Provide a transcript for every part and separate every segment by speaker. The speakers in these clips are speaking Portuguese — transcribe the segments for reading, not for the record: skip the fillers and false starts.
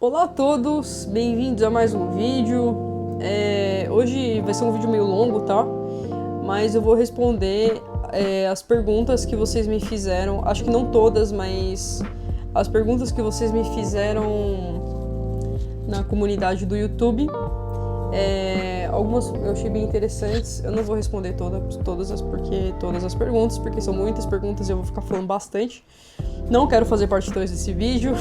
Speaker 1: Olá a todos, bem-vindos a mais um vídeo. Hoje vai ser um vídeo meio longo, tá? Mas eu vou responder as perguntas que vocês me fizeram. Acho que não todas, mas as perguntas que vocês me fizeram na comunidade do YouTube. Algumas eu achei bem interessantes. Eu não vou responder todas as perguntas, porque são muitas perguntas e eu vou ficar falando bastante. Não quero fazer parte 2 desse vídeo,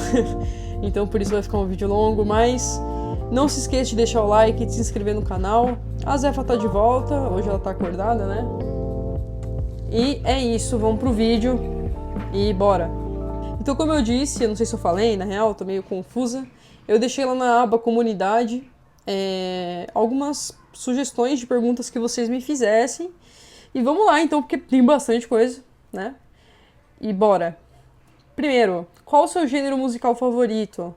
Speaker 1: então por isso vai ficar um vídeo longo, mas não se esqueça de deixar o like e de se inscrever no canal. A Zefa tá de volta, hoje ela tá acordada, né? E é isso, vamos pro vídeo e bora! Então, como eu disse, eu não sei se eu falei, na real, tô meio confusa, eu deixei lá na aba comunidade algumas sugestões de perguntas que vocês me fizessem. E vamos lá então, porque tem bastante coisa, né? E bora! Primeiro, qual o seu gênero musical favorito?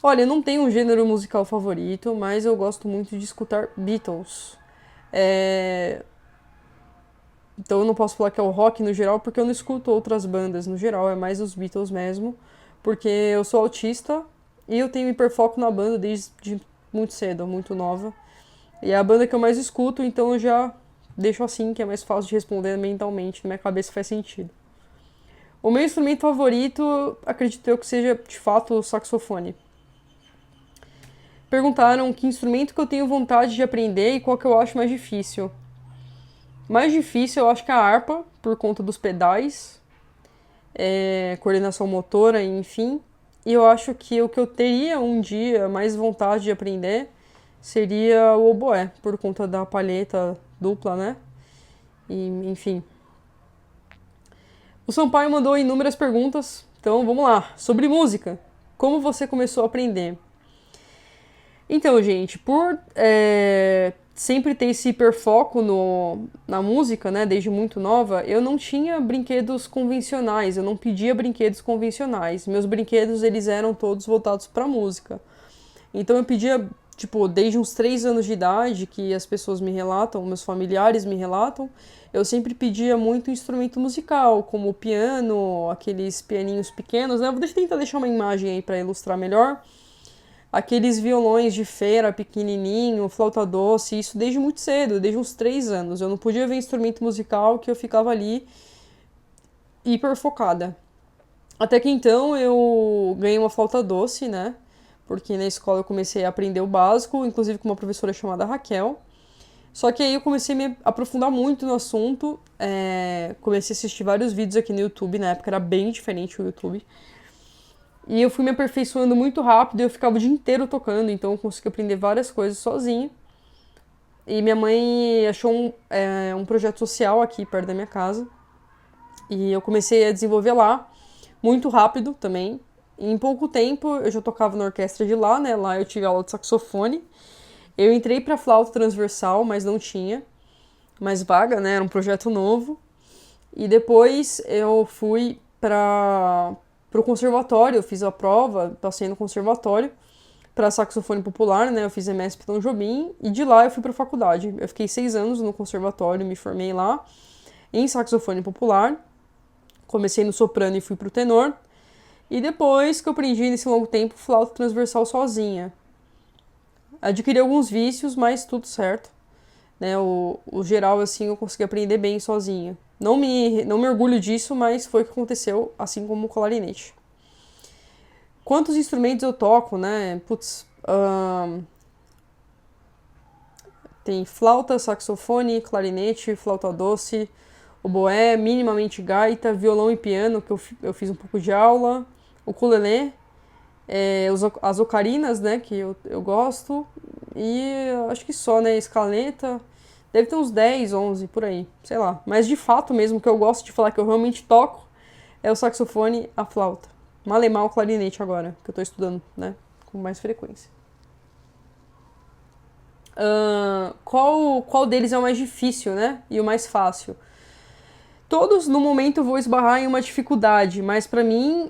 Speaker 1: Olha, eu não tenho um gênero musical favorito, mas eu gosto muito de escutar Beatles. Então eu não posso falar que é o rock no geral, porque eu não escuto outras bandas no geral, é mais os Beatles mesmo. Porque eu sou autista e eu tenho hiperfoco na banda desde muito cedo, muito nova. E é a banda que eu mais escuto, então eu já deixo assim, que é mais fácil de responder mentalmente, na minha cabeça faz sentido. O meu instrumento favorito, acredito eu que seja, de fato, o saxofone. Perguntaram que instrumento que eu tenho vontade de aprender e qual que eu acho mais difícil. Mais difícil eu acho que é a harpa, por conta dos pedais, coordenação motora, enfim. E eu acho que o que eu teria um dia mais vontade de aprender seria o oboé, por conta da palheta dupla, né? E, enfim. O Sampaio mandou inúmeras perguntas, então vamos lá. Sobre música, como você começou a aprender? Então, gente, por sempre ter esse hiperfoco na música, né, desde muito nova, eu não tinha brinquedos convencionais, eu não pedia brinquedos convencionais. Meus brinquedos, eles eram todos voltados para música. Então eu pedia, tipo, desde uns 3 anos de idade, que as pessoas me relatam, meus familiares me relatam, eu sempre pedia muito instrumento musical, como o piano, aqueles pianinhos pequenos, né? Deixa eu tentar deixar uma imagem aí para ilustrar melhor. Aqueles violões de feira pequenininho, flauta doce, isso desde muito cedo, desde uns 3 anos. Eu não podia ver instrumento musical que eu ficava ali hiper focada. Até que então eu ganhei uma flauta doce, né? Porque na escola eu comecei a aprender o básico, inclusive com uma professora chamada Raquel. Só que aí eu comecei a me aprofundar muito no assunto, comecei a assistir vários vídeos aqui no YouTube, na época era bem diferente o YouTube. E eu fui me aperfeiçoando muito rápido e eu ficava o dia inteiro tocando, então eu consegui aprender várias coisas sozinha. E minha mãe achou um projeto social aqui perto da minha casa. E eu comecei a desenvolver lá, muito rápido também. E em pouco tempo eu já tocava na orquestra de lá, né? Lá eu tive aula de saxofone. Eu entrei para flauta transversal, mas não tinha mais vaga, né? Era um projeto novo. E depois eu fui para o conservatório, eu fiz a prova, passei no conservatório para saxofone popular, né? Eu fiz EMESP Tom Jobim e de lá eu fui para a faculdade. Eu fiquei 6 anos no conservatório, me formei lá em saxofone popular. Comecei no soprano e fui pro tenor. E depois que eu aprendi nesse longo tempo flauta transversal sozinha. Adquiri alguns vícios, mas tudo certo. Né? O geral, assim, eu consegui aprender bem sozinha. Não me orgulho disso, mas foi o que aconteceu, assim como o clarinete. Quantos instrumentos eu toco, né? Putz, tem flauta, saxofone, clarinete, flauta doce, oboé, minimamente gaita, violão e piano, que eu fiz um pouco de aula, ukulele, as ocarinas, né, que eu gosto, e acho que só, né, escaleta, deve ter uns 10, 11, por aí, sei lá. Mas de fato mesmo, que eu gosto de falar que eu realmente toco, é o saxofone, a flauta. Malemar o clarinete agora, que eu tô estudando, né, com mais frequência. Qual deles é o mais difícil, né, e o mais fácil? Todos, no momento, vou esbarrar em uma dificuldade, mas para mim,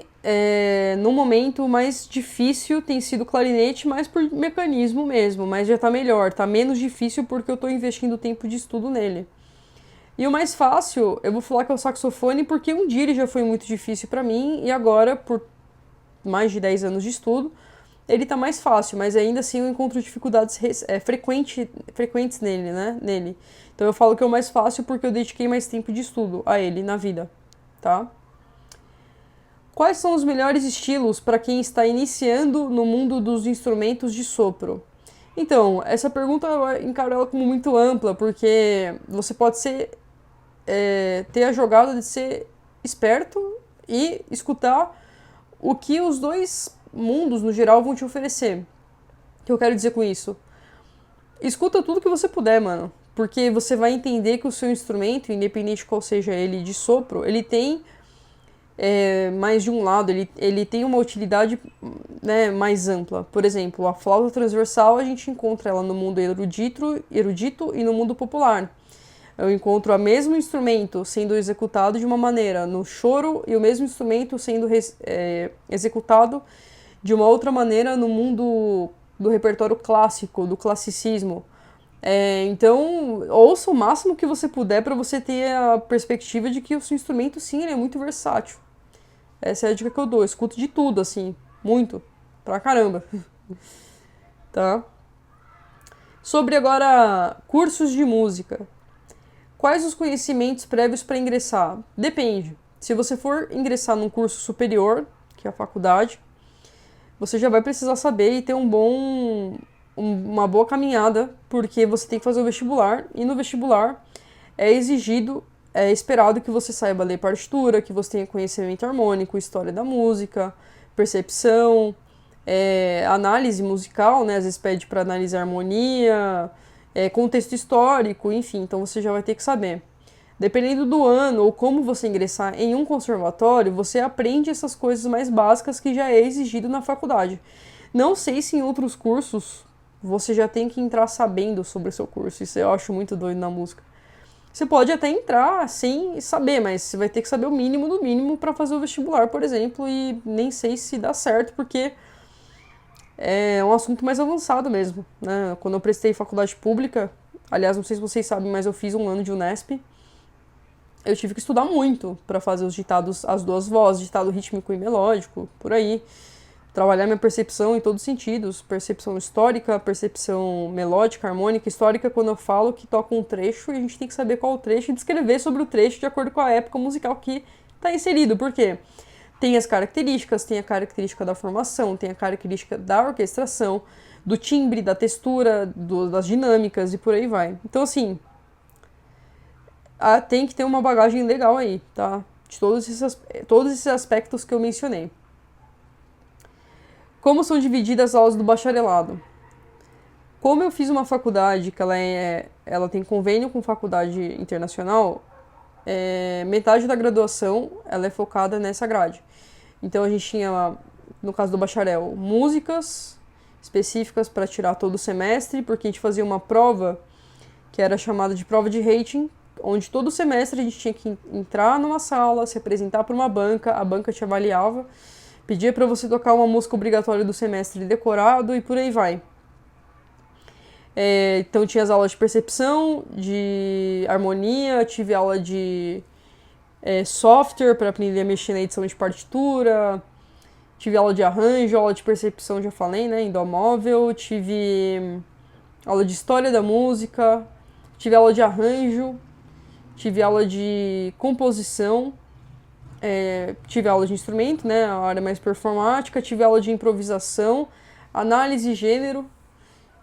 Speaker 1: no momento, o mais difícil tem sido o clarinete, mais por mecanismo mesmo, mas já tá melhor, tá menos difícil porque eu tô investindo tempo de estudo nele. E o mais fácil, eu vou falar que é o saxofone, porque um dia ele já foi muito difícil para mim, e agora, por mais de 10 anos de estudo, ele tá mais fácil, mas ainda assim eu encontro dificuldades frequentes nele, né? Nele. Então eu falo que é o mais fácil porque eu dediquei mais tempo de estudo a ele na vida, tá? Quais são os melhores estilos para quem está iniciando no mundo dos instrumentos de sopro? Então, essa pergunta eu encaro ela como muito ampla, porque você pode ter a jogada de ser esperto e escutar o que os dois mundos, no geral, vão te oferecer. O que eu quero dizer com isso? Escuta tudo que você puder, mano. Porque você vai entender que o seu instrumento, independente qual seja ele de sopro, ele tem mais de um lado, ele tem uma utilidade, né, mais ampla. Por exemplo, a flauta transversal a gente encontra ela no mundo erudito e no mundo popular. Eu encontro o mesmo instrumento sendo executado de uma maneira no choro e o mesmo instrumento sendo executado de uma outra maneira no mundo do repertório clássico, do classicismo. Então, ouça o máximo que você puder para você ter a perspectiva de que o seu instrumento, sim, ele é muito versátil. Essa é a dica que eu dou. Escuto de tudo, assim. Muito. Pra caramba. Tá? Sobre agora cursos de música. Quais os conhecimentos prévios para ingressar? Depende. Se você for ingressar num curso superior, que é a faculdade, você já vai precisar saber e ter uma boa caminhada, porque você tem que fazer o vestibular, e no vestibular é esperado que você saiba ler partitura, que você tenha conhecimento harmônico, história da música, percepção, análise musical, né? Às vezes pede para analisar harmonia, contexto histórico, enfim, então você já vai ter que saber. Dependendo do ano ou como você ingressar em um conservatório, você aprende essas coisas mais básicas que já é exigido na faculdade. Não sei se em outros cursos você já tem que entrar sabendo sobre o seu curso, isso eu acho muito doido na música. Você pode até entrar sem saber, mas você vai ter que saber o mínimo do mínimo para fazer o vestibular, por exemplo, e nem sei se dá certo, porque é um assunto mais avançado mesmo, né? Quando eu prestei faculdade pública, aliás, não sei se vocês sabem, mas eu fiz um ano de Unesp, eu tive que estudar muito para fazer os ditados, as duas vozes, ditado rítmico e melódico, por aí. Trabalhar minha percepção em todos os sentidos, percepção histórica, percepção melódica, harmônica, histórica, quando eu falo que toca um trecho, a gente tem que saber qual o trecho e descrever sobre o trecho de acordo com a época musical que está inserido. Por quê? Tem as características, tem a característica da formação, tem a característica da orquestração, do timbre, da textura, das dinâmicas e por aí vai. Então, assim, tem que ter uma bagagem legal aí, tá? De todos esses aspectos que eu mencionei. Como são divididas as aulas do bacharelado? Como eu fiz uma faculdade que ela tem convênio com faculdade internacional, metade da graduação ela é focada nessa grade. Então a gente tinha, no caso do bacharel, músicas específicas para tirar todo o semestre, porque a gente fazia uma prova que era chamada de prova de rating, onde todo semestre a gente tinha que entrar numa sala, se apresentar para uma banca, a banca te avaliava, pedia para você tocar uma música obrigatória do semestre decorado e por aí vai. Então tinha as aulas de percepção, de harmonia, tive aula de software para aprender a mexer na edição de partitura, tive aula de arranjo, aula de percepção, já falei, né, em dó móvel, tive aula de história da música, tive aula de arranjo, tive aula de composição, tive aula de instrumento, né, a área mais performática, tive aula de improvisação, análise e gênero,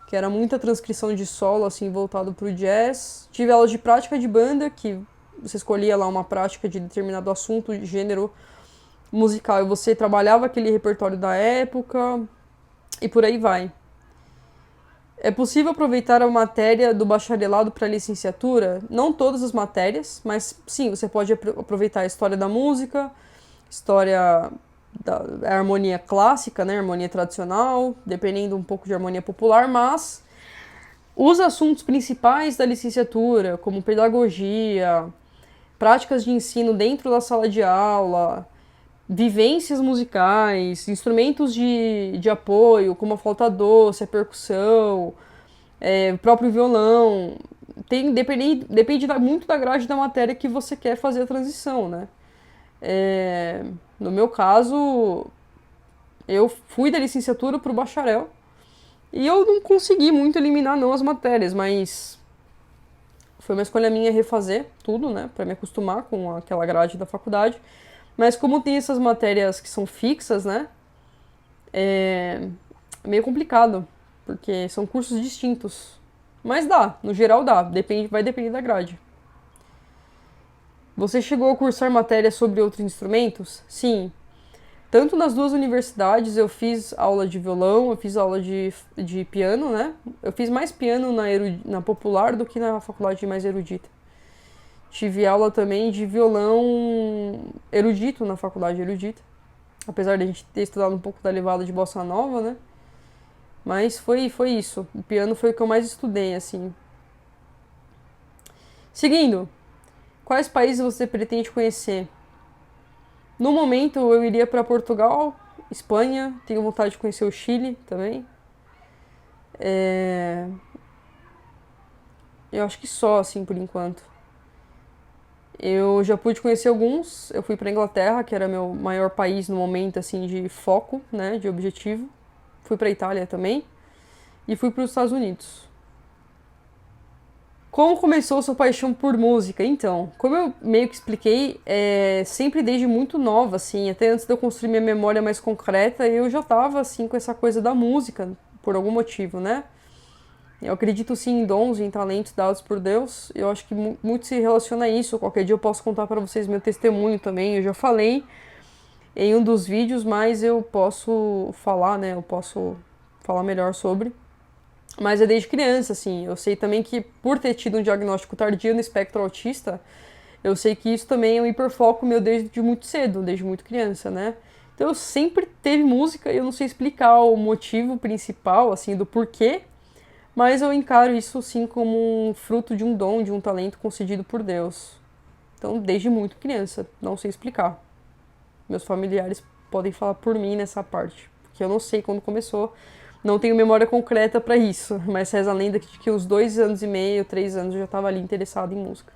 Speaker 1: que era muita transcrição de solo, assim, voltado para o jazz. Tive aula de prática de banda, que você escolhia lá uma prática de determinado assunto, de gênero musical, e você trabalhava aquele repertório da época, e por aí vai. É possível aproveitar a matéria do bacharelado para a licenciatura? Não todas as matérias, mas sim, você pode aproveitar a história da música, história da harmonia clássica, né, harmonia tradicional, dependendo um pouco de harmonia popular, mas os assuntos principais da licenciatura, como pedagogia, práticas de ensino dentro da sala de aula, vivências musicais, instrumentos de apoio, como a flauta doce, a percussão, o próprio violão. Depende muito da grade da matéria que você quer fazer a transição, né? No meu caso, Eu fui da licenciatura pro bacharel e eu não consegui muito eliminar não as matérias, mas foi uma escolha minha refazer tudo, né, para me acostumar com aquela grade da faculdade. Mas como tem essas matérias que são fixas, né, é meio complicado, porque são cursos distintos. Mas dá, no geral dá, vai depender da grade. Você chegou a cursar matérias sobre outros instrumentos? Sim. Tanto nas duas universidades eu fiz aula de violão, eu fiz aula de piano, né? Eu fiz mais piano na popular do que na faculdade mais erudita. Tive aula também de violão erudito na faculdade erudita. Apesar de a gente ter estudado um pouco da levada de bossa nova, né? Mas foi isso. O piano foi o que eu mais estudei, assim. Seguindo, quais países você pretende conhecer? No momento eu iria para Portugal, Espanha, tenho vontade de conhecer o Chile também. Eu acho que só, assim, por enquanto. Eu já pude conhecer alguns. Eu fui para Inglaterra, que era meu maior país no momento, assim, de foco, né, de objetivo. Fui para Itália também. E fui para os Estados Unidos. Como começou sua paixão por música? Então, como eu meio que expliquei, sempre desde muito nova, assim, até antes de eu construir minha memória mais concreta, eu já tava, assim, com essa coisa da música, por algum motivo, né? Eu acredito, sim, em dons e em talentos dados por Deus. Eu acho que muito se relaciona a isso. Qualquer dia eu posso contar para vocês meu testemunho também. Eu já falei em um dos vídeos, mas eu posso falar, né? Eu posso falar melhor sobre. Mas é desde criança, assim. Eu sei também que por ter tido um diagnóstico tardio no espectro autista, eu sei que isso também é um hiperfoco meu desde muito cedo, desde muito criança, né? Então eu sempre teve música e eu não sei explicar o motivo principal, assim, do porquê, mas eu encaro isso, sim, como um fruto de um dom, de um talento concedido por Deus. Então, desde muito criança, não sei explicar. Meus familiares podem falar por mim nessa parte, porque eu não sei quando começou. Não tenho memória concreta para isso, mas reza a lenda de que uns 2 anos e meio, 3 anos eu já estava ali interessado em música.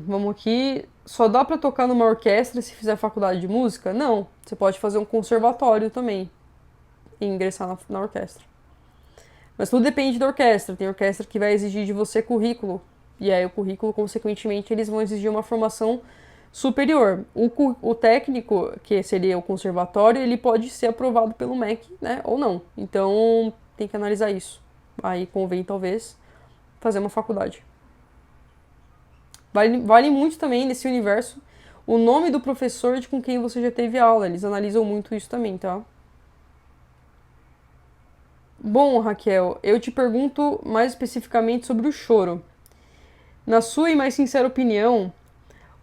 Speaker 1: Vamos aqui. Só dá para tocar numa orquestra se fizer faculdade de música? Não. Você pode fazer um conservatório também e ingressar na orquestra. Mas tudo depende da orquestra. Tem orquestra que vai exigir de você currículo. E aí o currículo, consequentemente, eles vão exigir uma formação superior. O técnico, que seria o conservatório, ele pode ser aprovado pelo MEC, né, ou não. Então, tem que analisar isso. Aí convém, talvez, fazer uma faculdade. Vale muito também, nesse universo, o nome do professor de com quem você já teve aula. Eles analisam muito isso também, tá? Bom, Raquel, eu te pergunto mais especificamente sobre o choro. Na sua e mais sincera opinião,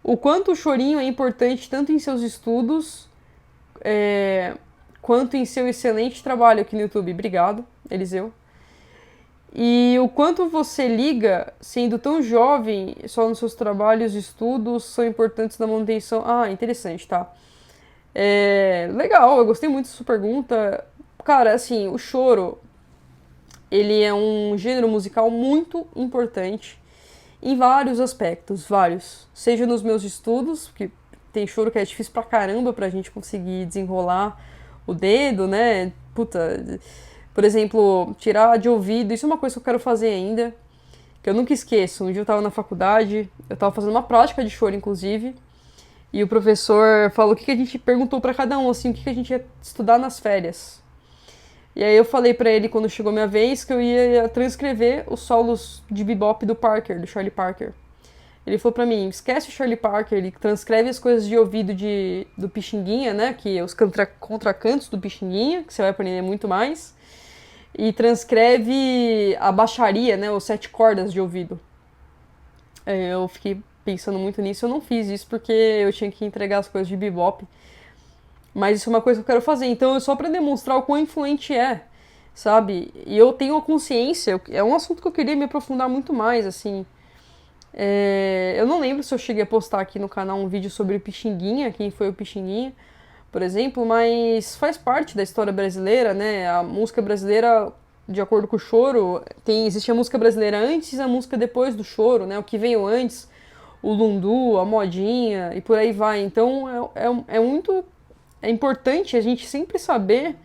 Speaker 1: o quanto o chorinho é importante tanto em seus estudos quanto em seu excelente trabalho aqui no YouTube. Obrigado, Eliseu. E o quanto você liga, sendo tão jovem, só nos seus trabalhos e estudos, são importantes na manutenção. Ah, interessante, tá. Legal, eu gostei muito dessa pergunta. Cara, assim, o choro, ele é um gênero musical muito importante em vários aspectos, vários. Seja nos meus estudos, porque tem choro que é difícil pra caramba pra gente conseguir desenrolar o dedo, né? Puta, por exemplo, tirar de ouvido, isso é uma coisa que eu quero fazer ainda, que eu nunca esqueço. Um dia eu tava na faculdade, eu tava fazendo uma prática de choro, inclusive, e o professor falou que a gente perguntou pra cada um, assim, o que a gente ia estudar nas férias. E aí eu falei pra ele, quando chegou minha vez, que eu ia transcrever os solos de bebop do Parker, do Charlie Parker. Ele falou pra mim, esquece o Charlie Parker, ele transcreve as coisas de ouvido do Pixinguinha, né, que é os contracantos do Pixinguinha, que você vai aprender muito mais, e transcreve a baixaria, né, os 7 cordas de ouvido. Eu fiquei pensando muito nisso, eu não fiz isso porque eu tinha que entregar as coisas de bebop. Mas isso é uma coisa que eu quero fazer. Então é só pra demonstrar o quão influente é, sabe? E eu tenho a consciência, é um assunto que eu queria me aprofundar muito mais, assim. Eu não lembro se eu cheguei a postar aqui no canal um vídeo sobre o Pixinguinha, quem foi o Pixinguinha, por exemplo, mas faz parte da história brasileira, né? A música brasileira, de acordo com o choro, existe a música brasileira antes e a música depois do choro, né? O que veio antes, o lundu, a modinha e por aí vai. Então é importante a gente sempre saber,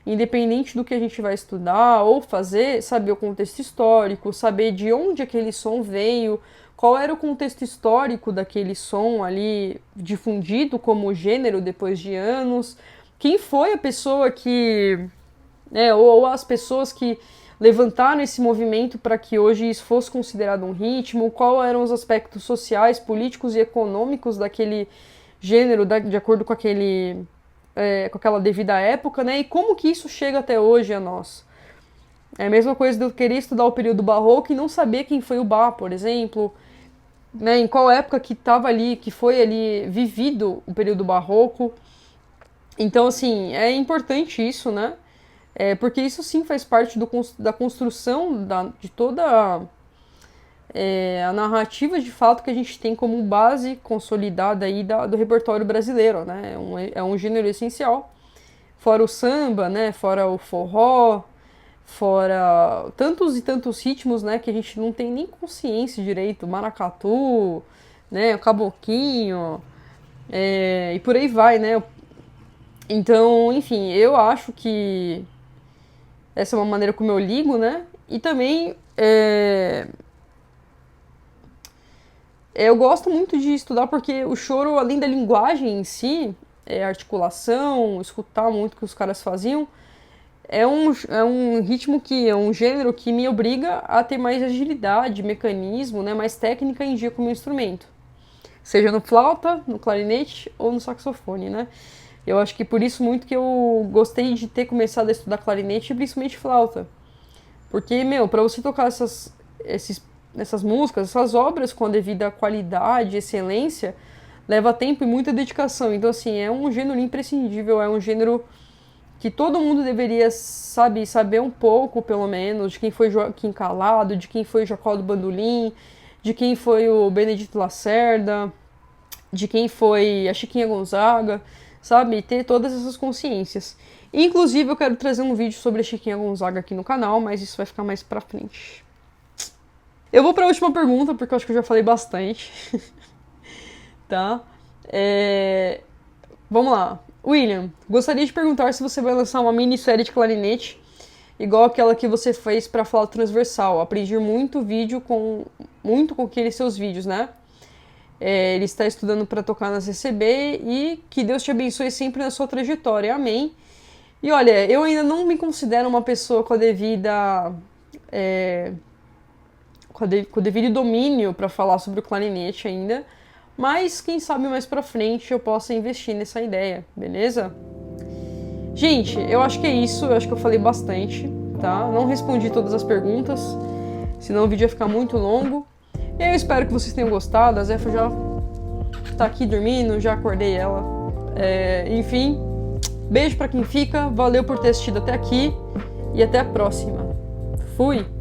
Speaker 1: independente do que a gente vai estudar ou fazer, saber o contexto histórico, saber de onde aquele som veio, qual era o contexto histórico daquele som ali difundido como gênero depois de anos, quem foi a pessoa que, né, ou as pessoas que levantaram esse movimento para que hoje isso fosse considerado um ritmo, quais eram os aspectos sociais, políticos e econômicos daquele gênero, de acordo com com aquela devida época, né? E como que isso chega até hoje a nós. É a mesma coisa de eu querer estudar o período barroco e não saber quem foi o Bach, por exemplo, né? Em qual época que estava ali, que foi ali vivido o período barroco. Então, assim, é importante isso, né? Porque isso sim faz parte da construção de toda a narrativa de fato que a gente tem como base consolidada aí do repertório brasileiro, né? É um gênero essencial. Fora o samba, né? Fora o forró, fora tantos e tantos ritmos, né? Que a gente não tem nem consciência direito. Maracatu, né? O caboquinho, e por aí vai, né? Então, enfim, eu acho que essa é uma maneira como eu ligo, né? E também eu gosto muito de estudar porque o choro, além da linguagem em si, articulação, escutar muito o que os caras faziam, é um ritmo é um gênero que me obriga a ter mais agilidade, mecanismo, né, mais técnica em dia com o meu instrumento. Seja no flauta, no clarinete ou no saxofone, né? Eu acho que por isso muito que eu gostei de ter começado a estudar clarinete e principalmente flauta. Porque, pra você tocar essas músicas, essas obras com a devida qualidade, excelência, leva tempo e muita dedicação. Então, assim, é um gênero imprescindível, é um gênero que todo mundo deveria, saber um pouco, pelo menos, de quem foi Joaquim Calado, de quem foi Jacó do Bandolim, de quem foi o Benedito Lacerda, de quem foi a Chiquinha Gonzaga, sabe? Ter todas essas consciências. Inclusive, eu quero trazer um vídeo sobre a Chiquinha Gonzaga aqui no canal, mas isso vai ficar mais pra frente. Eu vou para a última pergunta, porque eu acho que eu já falei bastante. Tá? Vamos lá. William, gostaria de perguntar se você vai lançar uma minissérie de clarinete, igual aquela que você fez para flauta transversal. Aprendi muito com aqueles seus vídeos, né? Ele está estudando para tocar na CCB e que Deus te abençoe sempre na sua trajetória. Amém. E olha, eu ainda não me considero uma pessoa com a devida... com o devido domínio para falar sobre o clarinete ainda, mas quem sabe mais pra frente eu possa investir nessa ideia, beleza? Gente, eu acho que é isso, eu acho que eu falei bastante, tá? Não respondi todas as perguntas, senão o vídeo ia ficar muito longo. E eu espero que vocês tenham gostado, a Zefa já tá aqui dormindo, já acordei ela. Enfim, beijo pra quem fica, valeu por ter assistido até aqui e até a próxima. Fui!